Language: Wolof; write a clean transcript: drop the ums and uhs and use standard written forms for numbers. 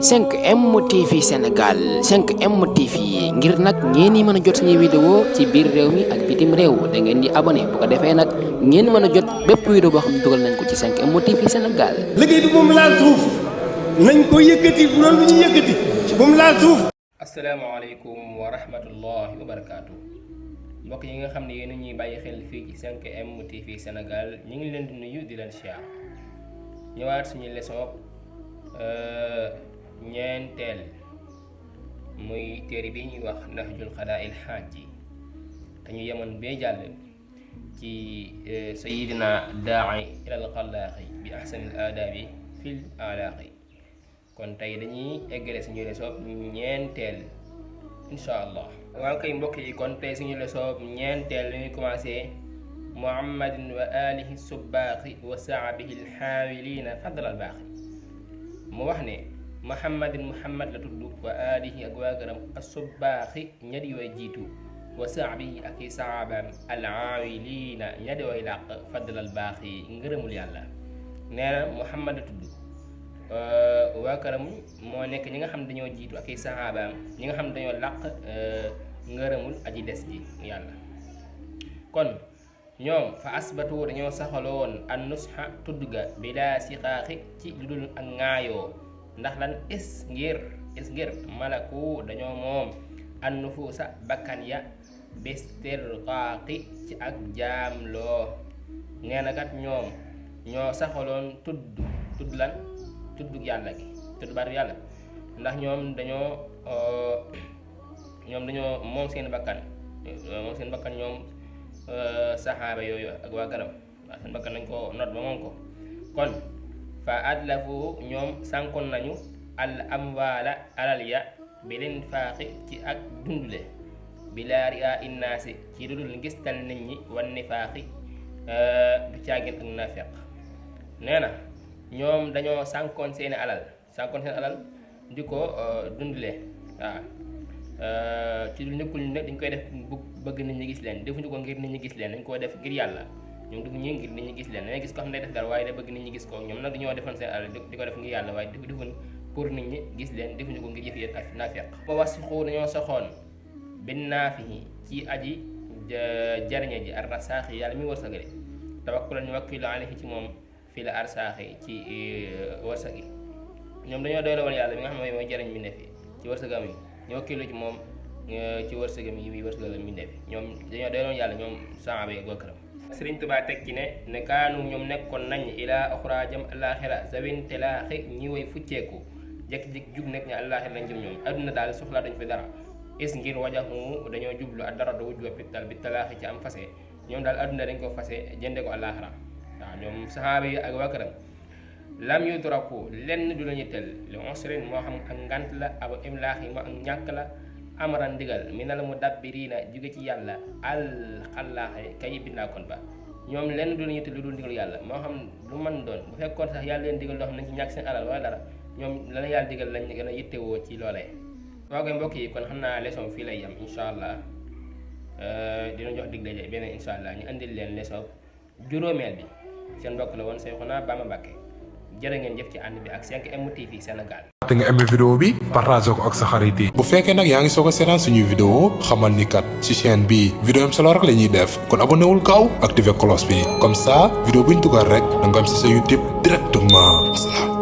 5M TV Sénégal 5M TV ngir nag ngeen mën a jot suñuy vidéo ci biir réew mi ak bitim réew da ngeen di abonné bu ko defee nag ngeen mën a jot bépp vidéo boo xam ne dugal nañ ko ci 5M TV Sénégal. liggéey bi moom laal suuf nañ ko yëkkati bu doon lu ñu yëkkati moom laal suuf. asalaamaaleykum wa rahmatullahi wa barakaatu mbokk yi nga xam ne yéen ñuy bàyyi xel fii ci 5M TV Sénégal ñu ngi leen di nuyu di leen siyaar ñëwaat suñu leçon ñeenteel muy téere bi ñuy wax Nahjul Qadaa'il Haaj yi te ñu yemoon bee jàll ci sayidina daa'i ilal xalaaqi bi ahsanil aadaabi fil alaaqi kon tey dañuy eggale suñu leçon ñeenteel insha allah. waaw kay mbokk yi kon tey suñu leçon ñeenteel lañuy commencé muhammadin wa alihi subbaaqi wa sahbihi alxaawiliina fadl al baaqi mu wax ne muhammad la tudd wa alihi ak waa këram as-subbaaxi ña di way jiitu wa sahbihi ak i sahabaam al-aawiliina ña di way làq fadl al baaqi ngërëmul yàlla. nee na muhammad la tudd waa këram moo nekk ñi nga xam dañoo jiitu ak i sahabaam ñi nga xam dañoo làq ngërëmul aji des ji yàlla. kon ñoom fa asbatu dañoo saxaloo woon an nusxa tudd ga bila siqaaxi ci lu dul ak ŋaayoo ndax lan is ngir malaku dañoo moom an nufuusa bakkan ya bistirqaaqi ci ak jaamloo. nee na kat ñoom ñoo saxaloon tudd lan tudd yàlla gi tudd baatu yàlla ndax ñoom dañoo moom seen bakkan ñoom saxaaba yooyu ak waa garam waa seen bakkan nañ ko not ba moom ko. kon fa adlafu ñoom sànkoon nañu al amwaala alal ya bi leen faaxi ci ak dundule bila riyaa innaasi ci dudul ngistal nit ñi wan nifaaxi du caagin ak naafeq. nee na ñoom dañoo sànkoon seen alal di ko dundule waaw ci lu nekkul ne dañ koy def bëgg nit ñi gis leen defuñu ko ngir nit ñi gis leen dañ koo def ngir yàlla. ñoom defuñu ngir nit ñi gis leen dangay gis ko xam ne day def dara waaye day bëgg nit ñi gis ko. ñoom nag dañoo defoon seen alal di ko def ngir yàlla waaye defuñ pour nit ñi gis leen defuñu ko ngir yëf yi naafeq. ba wasixu dañoo soxoon bin naafihi ci aji jariñe ji ar rasaaxi yàlla mi wërsëgale tawakkulan ñu wakkilu alayhi ci moom fii la arsaaxi ci wërsëg yi. ñoom dañoo doy la woon yàlla mi nga xam ne mooy jariñ mi ne fi ci wërsëgam yi ñu wakkilu ci moom ci wërsëgam yi wërsëgal mi ne fi. ñoom dañoo doy la woon yàlla ñoom saxaaba yi ak waa këram. Sëriñ Tuubaa teg ci ne kaanu ñoom nekkoon nañ ilaa oxra jëm àllaaxira zawin telaaxi ñi way fucceeku jekk-jekk jub nekk ña àllaaxira lañ jëm. ñoom adduna daal soxlaa dañ fi dara is ngir wajaxu dañoo jublu ak dara da wujj pittal bi talaaxi ci am fase. ñoom daal adduna dañ ko fase jënde ko àllaaxira. waaw ñoom saxaaba yi ak waa këram lam yudraku lenn du lañu tel li usrin moo xam ak ngant la aw imlaaxi moo ak ñàkk la amaran ndigal minal mudabbiriina jóge ci yàlla alxallaaxi kay bindaa kon ba. ñoom lenn du lañu tel lu dul ndigal yàlla moo xam lu mën doon bu fekkoon sax yàlla leen digal loo xam nañ ci ñàkk seen alal wala dara ñoom la yàlla digal lañ gën a yittewoo ci loolee. waaw kay mbokk yi kon xam naa leçon fii lay yam insha allah dina jox dig daje beneen insha allah ñu andil leen leçon juróomeel bi. seen mbokk la woon Seexuna Bamba Mbàkke jërë ngeen jëf ci ànd bi ak 5M TV Sénégal. te nga aimé vidéo bi partagé ko ak sa xarit yi. bu fekkee nag yaa ngi soog a seetaan suñuy vidéo xamal ni kat ci chaîne bi vidéo am solo rek la ñuy def kon abonné wul gaaw activé cloche bi comme ça vidéo bu ñu dugal rek da nga am si sa YouTube directement.